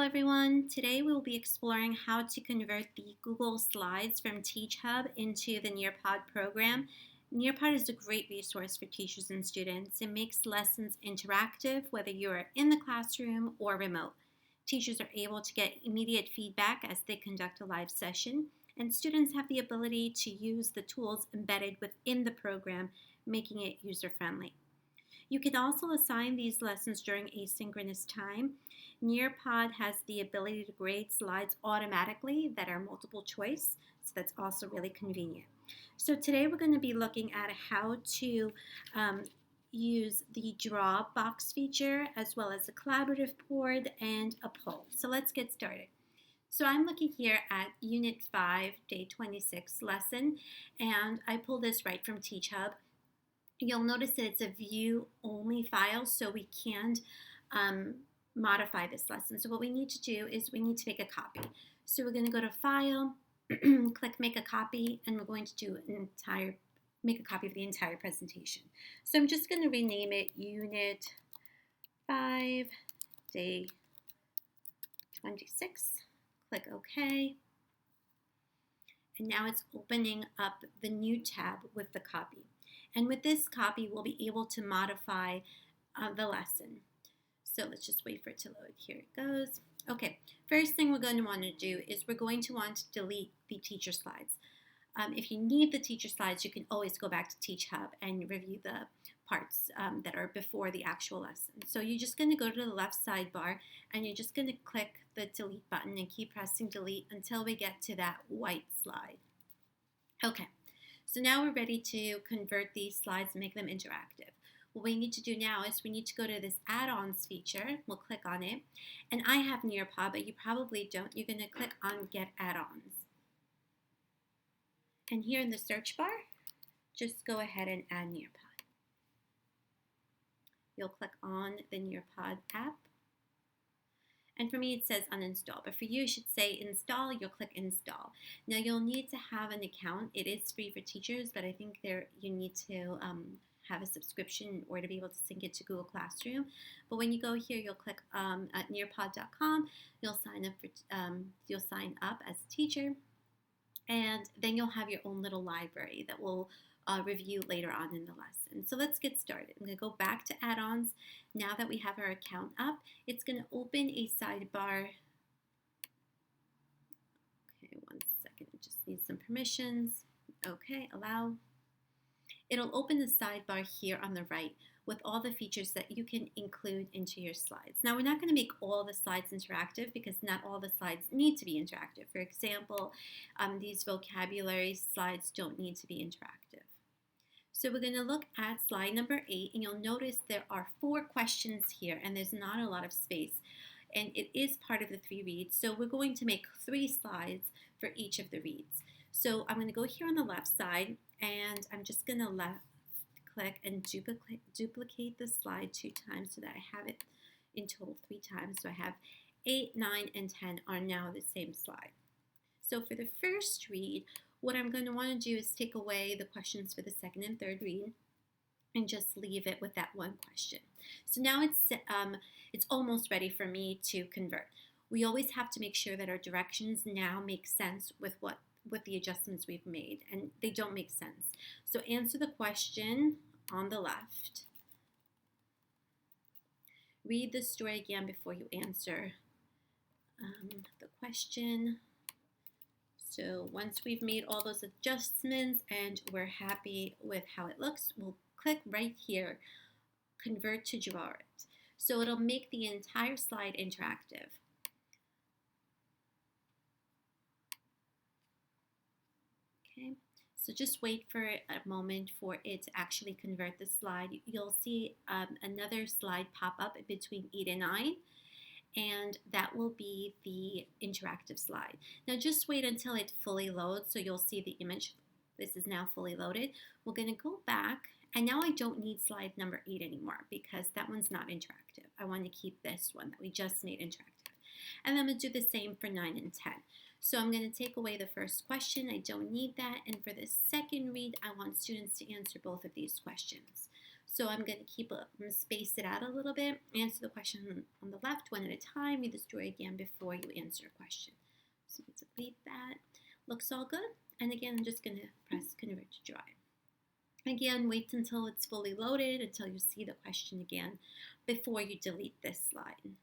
everyone. Today we will be exploring how to convert the Google Slides from TeachHub into the Nearpod program. Nearpod is a great resource for teachers and students. It makes lessons interactive, whether you are in the classroom or remote. Teachers are able to get immediate feedback as they conduct a live session, and students have the ability to use the tools embedded within the program, making it user-friendly. You can also assign these lessons during asynchronous time. Nearpod has the ability to grade slides automatically that are multiple choice, so that's also really convenient. So today we're going to be looking at how to use the draw box feature as well as a collaborative board and a poll. So let's get started. So I'm looking here at Unit 5, Day 26 lesson, and I pulled this right from TeachHub. You'll notice that it's a view-only file, so we can't modify this lesson. So what we need to do is we need to make a copy. So we're going to go to File, click Make a Copy, and we're going to do make a copy of the entire presentation. So I'm just going to rename it Unit 5, Day 26. Click OK. And now it's opening up the new tab with the copy. And with this copy, we'll be able to modify the lesson. So let's just wait for it to load. Here it goes. Okay, first thing we're going to want to do is we're going to want to delete the teacher slides. If you need the teacher slides, you can always go back to TeachHub and review the parts that are before the actual lesson. So you're just going to go to the left sidebar and you're just going to click the delete button and keep pressing delete until we get to that white slide. Okay. So now we're ready to convert these slides and make them interactive. What we need to do now is we need to go to this add-ons feature. We'll click on it. And I have Nearpod, but you probably don't. You're going to click on Get Add-ons. And here in the search bar, just go ahead and add Nearpod. You'll click on the Nearpod app. And for me, it says uninstall, but for you, it should say install. You'll click install. Now, you'll need to have an account. It is free for teachers, but I think you need to have a subscription in order to be able to sync it to Google Classroom. But when you go here, you'll click at nearpod.com. You'll sign up as a teacher, and then you'll have your own little library that will review later on in the lesson. So let's get started. I'm going to go back to add-ons. Now that we have our account up, it's going to open a sidebar. Okay, one second. I just need some permissions. Okay, allow. It'll open the sidebar here on the right with all the features that you can include into your slides. Now, we're not going to make all the slides interactive because not all the slides need to be interactive. For example, these vocabulary slides don't need to be interactive. So we're going to look at slide number 8, and you'll notice there are 4 questions here, and there's not a lot of space. And it is part of the 3 reads, so we're going to make 3 slides for each of the reads. So I'm going to go here on the left side, and I'm just going to left-click and duplicate the slide 2 times so that I have it in total 3 times. So I have 8, 9, and 10 are now the same slide. So for the first read, what I'm going to want to do is take away the questions for the second and third read and just leave it with that 1 question. So now it's almost ready for me to convert. We always have to make sure that our directions now make sense with the adjustments we've made, and they don't make sense. So answer the question on the left. Read the story again before you answer the question. So once we've made all those adjustments and we're happy with how it looks, we'll click right here, Convert to Draw It. So it'll make the entire slide interactive. Okay, so just wait for a moment for it to actually convert the slide. You'll see another slide pop up between 8 and 9. And that will be the interactive slide. Now just wait until it fully loads so you'll see the image. This is now fully loaded. We're going to go back, and now I don't need slide number 8 anymore because that one's not interactive. I want to keep this one that we just made interactive. And then I'm going to do the same for 9 and 10. So I'm going to take away the first question. I don't need that. And for the second read, I want students to answer both of these questions. So I'm going to space it out a little bit, answer the question on the left one at a time, read the story again before you answer a question. So delete that. Looks all good. And again, I'm just going to press convert to dry. Again, wait until it's fully loaded, until you see the question again before you delete this slide.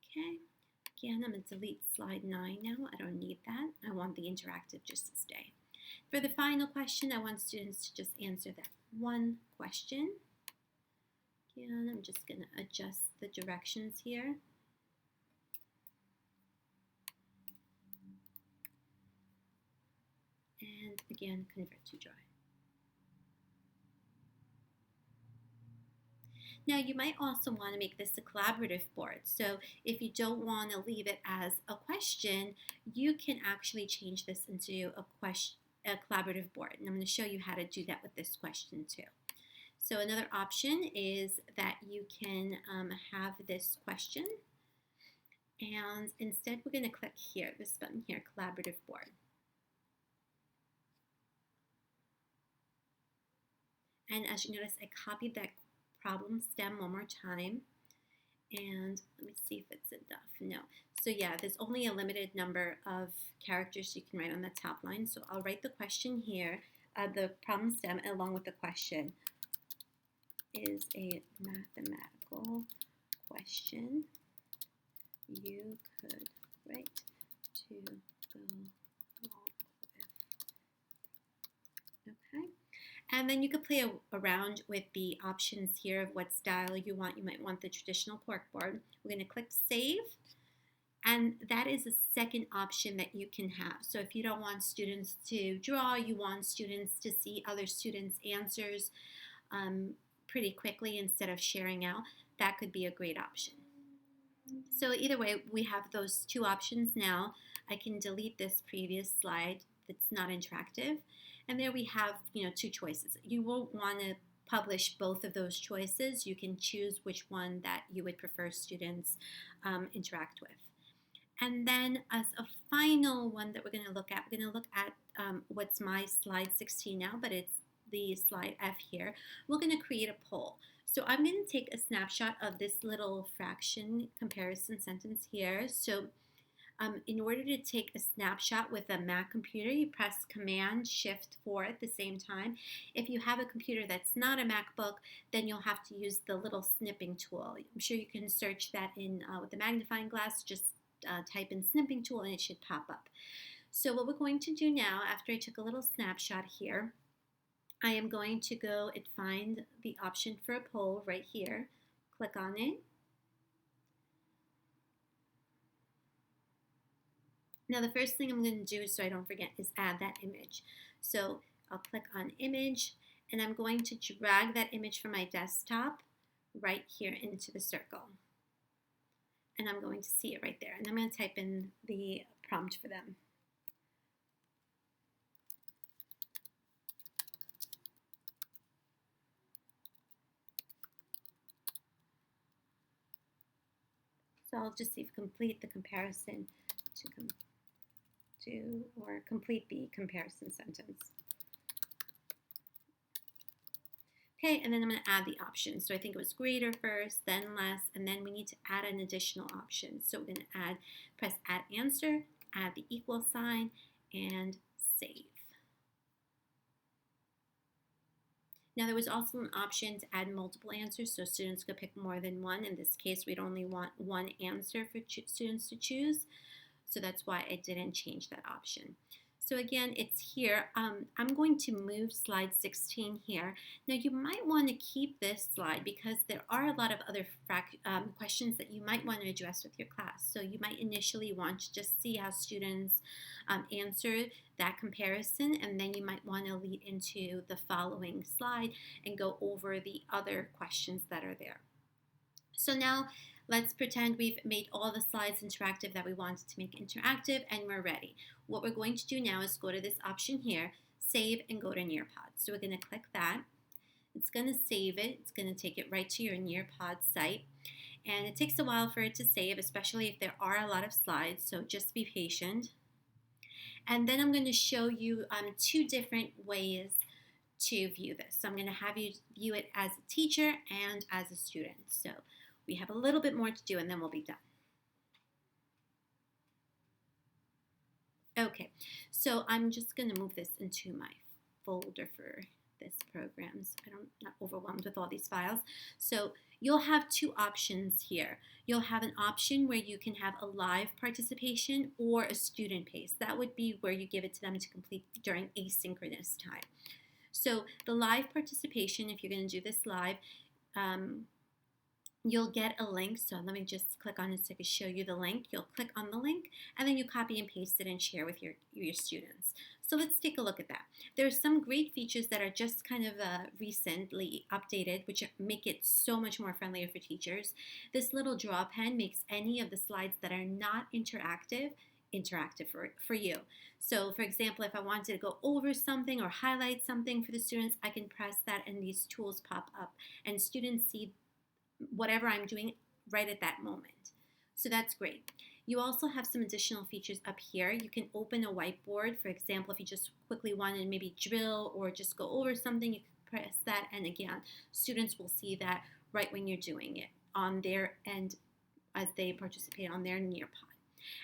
Okay, again, I'm going to delete slide 9 now. I don't need that. I want the interactive just to stay. For the final question, I want students to just answer that one question. Again, I'm just going to adjust the directions here. And again, convert to dry. Now, you might also want to make this a collaborative board. So if you don't want to leave it as a question, you can actually change this into a collaborative board. And I'm going to show you how to do that with this question too. So another option is that you can have this question. And instead, we're going to click here, this button here, collaborative board. And as you notice, I copied that problem stem one more time. And let me see if it's enough. No. So yeah, there's only a limited number of characters you can write on the top line. So I'll write the question here, the problem stem along with the question. Is a mathematical question you could write to go along with. Okay. And then you could play around with the options here of what style you want. You might want the traditional corkboard. We're going to click Save. And that is a second option that you can have. So if you don't want students to draw, you want students to see other students' answers pretty quickly instead of sharing out, that could be a great option. So either way, we have those two options now. I can delete this previous slide that's not interactive. And there we have, two choices. You won't want to publish both of those choices. You can choose which one that you would prefer students interact with. And then as a final one that we're going to look at, what's my slide 16 now, but it's the slide F here. We're going to create a poll. So I'm going to take a snapshot of this little fraction comparison sentence here. So in order to take a snapshot with a Mac computer, you press Command-Shift-4 at the same time. If you have a computer that's not a MacBook, then you'll have to use the little snipping tool. I'm sure you can search that in with the magnifying glass. Just type in snipping tool and it should pop up. So what we're going to do now, after I took a little snapshot here, I am going to go and find the option for a poll right here. Click on it. Now the first thing I'm going to do, so I don't forget, is add that image. So I'll click on image and I'm going to drag that image from my desktop right here into the circle. And I'm going to see it right there. And I'm going to type in the prompt for them. So I'll just see if complete the comparison or complete the comparison sentence. Okay, and then I'm going to add the options. So I think it was greater first, then less, and then we need to add an additional option. So we're going to press add answer, add the equal sign, and save. Now there was also an option to add multiple answers, so students could pick more than one. In this case, we'd only want one answer for students to choose. So that's why I didn't change that option. So again, it's here. I'm going to move slide 16 here. Now you might want to keep this slide because there are a lot of other questions that you might want to address with your class. So you might initially want to just see how students answer that comparison, and then you might want to lead into the following slide and go over the other questions that are there. So now let's pretend we've made all the slides interactive that we wanted to make interactive and we're ready. What we're going to do now is go to this option here, save, and go to Nearpod. So we're going to click that. It's going to save it. It's going to take it right to your Nearpod site. And it takes a while for it to save, especially if there are a lot of slides, so just be patient. And then I'm going to show you 2 different ways to view this. So I'm going to have you view it as a teacher and as a student. So we have a little bit more to do and then we'll be done. Okay, so I'm just going to move this into my folder for this program so I'm not overwhelmed with all these files. So you'll have 2 options here. You'll have an option where you can have a live participation or a student pace. That would be where you give it to them to complete during asynchronous time. So the live participation, if you're going to do this live, you'll get a link. So let me just click on it so I can show you the link. You'll click on the link and then you copy and paste it and share with your students. So let's take a look at that. There's some great features that are just kind of recently updated, which make it so much more friendlier for teachers. This little draw pen makes any of the slides that are not interactive for you. So for example, if I wanted to go over something or highlight something for the students, I can press that and these tools pop up and students see whatever I'm doing right at that moment. So that's great. You also have some additional features up here. You can open a whiteboard. For example, if you just quickly want to maybe drill or just go over something, you can press that, and again, students will see that right when you're doing it on their end as they participate on their Nearpod.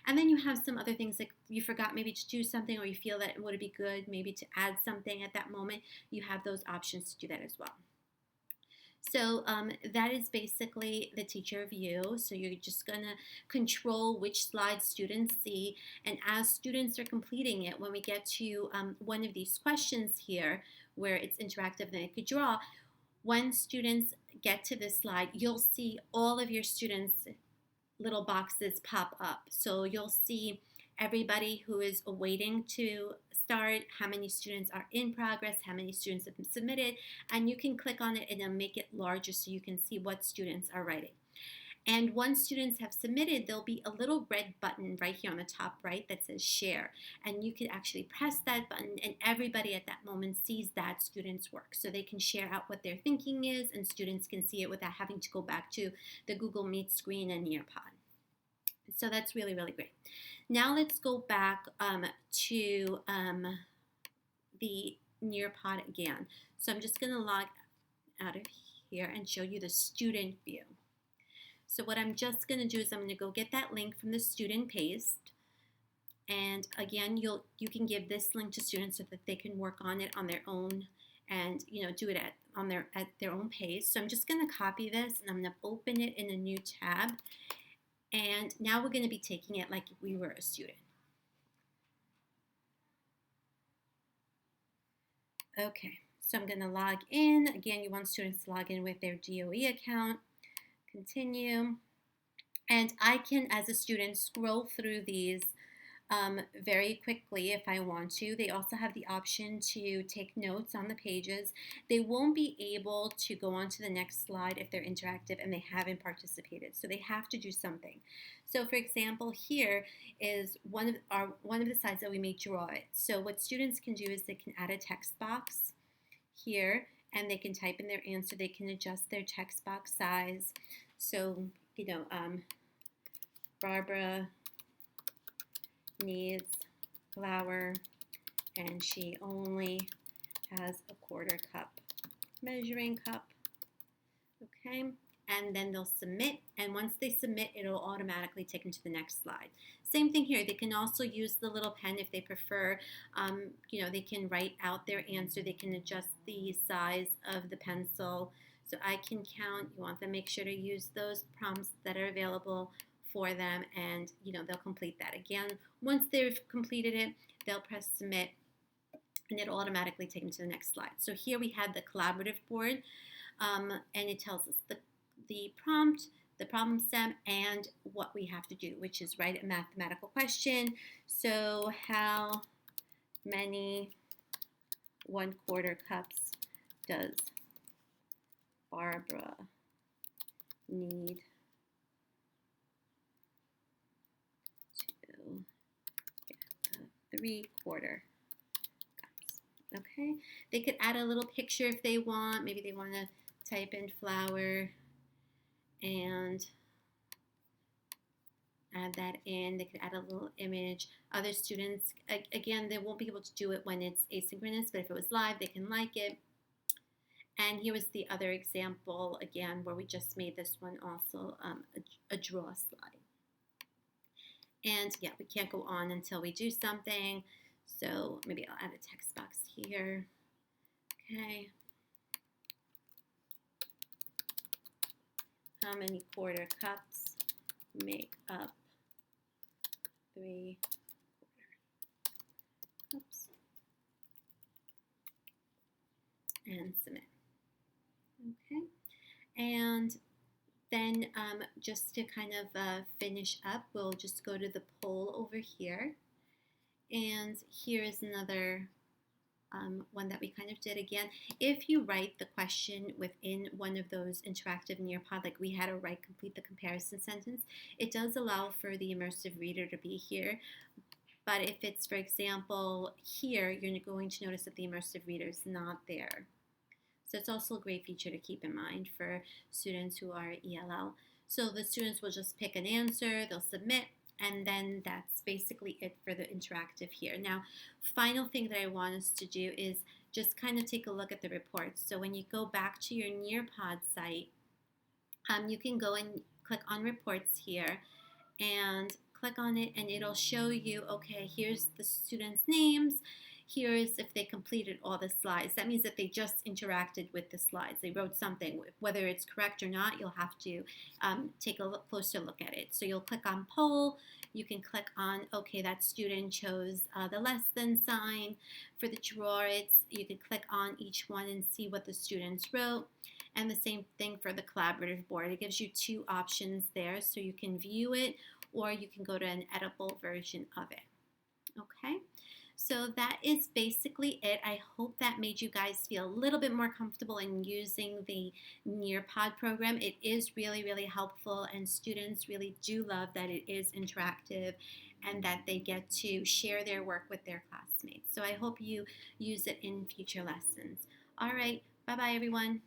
And then you have some other things like you forgot maybe to do something or you feel that it would be good maybe to add something at that moment. You have those options to do that as well. So that is basically the teacher view. So you're just going to control which slides students see. And as students are completing it, when we get to one of these questions here where it's interactive and they could draw, when students get to this slide, you'll see all of your students' little boxes pop up. So you'll see everybody who is awaiting to start, how many students are in progress, how many students have been submitted, and you can click on it and it'll make it larger so you can see what students are writing. And once students have submitted, there'll be a little red button right here on the top right that says share. And you can actually press that button and everybody at that moment sees that student's work. So they can share out what their thinking is and students can see it without having to go back to the Google Meet screen and Nearpod. So that's really, really great. Now let's go back to the Nearpod again. So I'm just going to log out of here and show you the student view. So what I'm just going to do is I'm going to go get that link from the student paste. And again, you can give this link to students so that they can work on it on their own and do it at their own pace. So I'm just going to copy this and I'm going to open it in a new tab. And now we're going to be taking it like if we were a student. Okay, so I'm going to log in. Again, you want students to log in with their DOE account. Continue. And I can, as a student, scroll through these very quickly if I want to. They also have the option to take notes on the pages. They won't be able to go on to the next slide if they're interactive and they haven't participated. So they have to do something. So for example, here is one of the sides that we may draw it. So what students can do is they can add a text box here and they can type in their answer. They can adjust their text box size. So, Barbara needs flour and she only has a 1/4 cup measuring cup. Okay, and then they'll submit, and once they submit, it'll automatically take them to the next slide. Same thing here. They can also use the little pen if they prefer. They can write out their answer. They can adjust the size of the pencil. So I can count. You want them to make sure to use those prompts that are available for them, and they'll complete that. Again, once they've completed it, they'll press submit and it'll automatically take them to the next slide. So here we have the collaborative board, and it tells us the prompt, the problem stem, and what we have to do, which is write a mathematical question. So how many 1/4 cups does Barbara need to get the 3/4 cups? Okay, they could add a little picture if they want. Maybe they want to type in flour and add that in. They could add a little image. Other students, again, they won't be able to do it when it's asynchronous, but if it was live, they can like it. And here was the other example, again, where we just made this one also a draw slide. And yeah, we can't go on until we do something. So maybe I'll add a text box here. Okay. How many quarter cups make up 3 quarter cups? And submit. Okay. And then just to kind of finish up, we'll just go to the poll over here. And here is another one that we kind of did again. If you write the question within one of those interactive Nearpod, like we had to write complete the comparison sentence, it does allow for the immersive reader to be here. But if it's, for example, here, you're going to notice that the immersive reader is not there. So it's also a great feature to keep in mind for students who are ELL. So the students will just pick an answer, they'll submit, and then that's basically it for the interactive here. Now, final thing that I want us to do is just kind of take a look at the reports. So when you go back to your Nearpod site, you can go and click on reports here and click on it, and it'll show you, okay, here's the students' names. Here's if they completed all the slides. That means that they just interacted with the slides. They wrote something. Whether it's correct or not, you'll have to take a closer look at it. So you'll click on poll. You can click on, okay, that student chose the less than sign. For the drawer, you can click on each one and see what the students wrote. And the same thing for the collaborative board. It gives you 2 options there, so you can view it or you can go to an editable version of it. Okay? So that is basically it. I hope that made you guys feel a little bit more comfortable in using the Nearpod program. It is really, really helpful, and students really do love that it is interactive and that they get to share their work with their classmates. So I hope you use it in future lessons. All right, bye-bye everyone.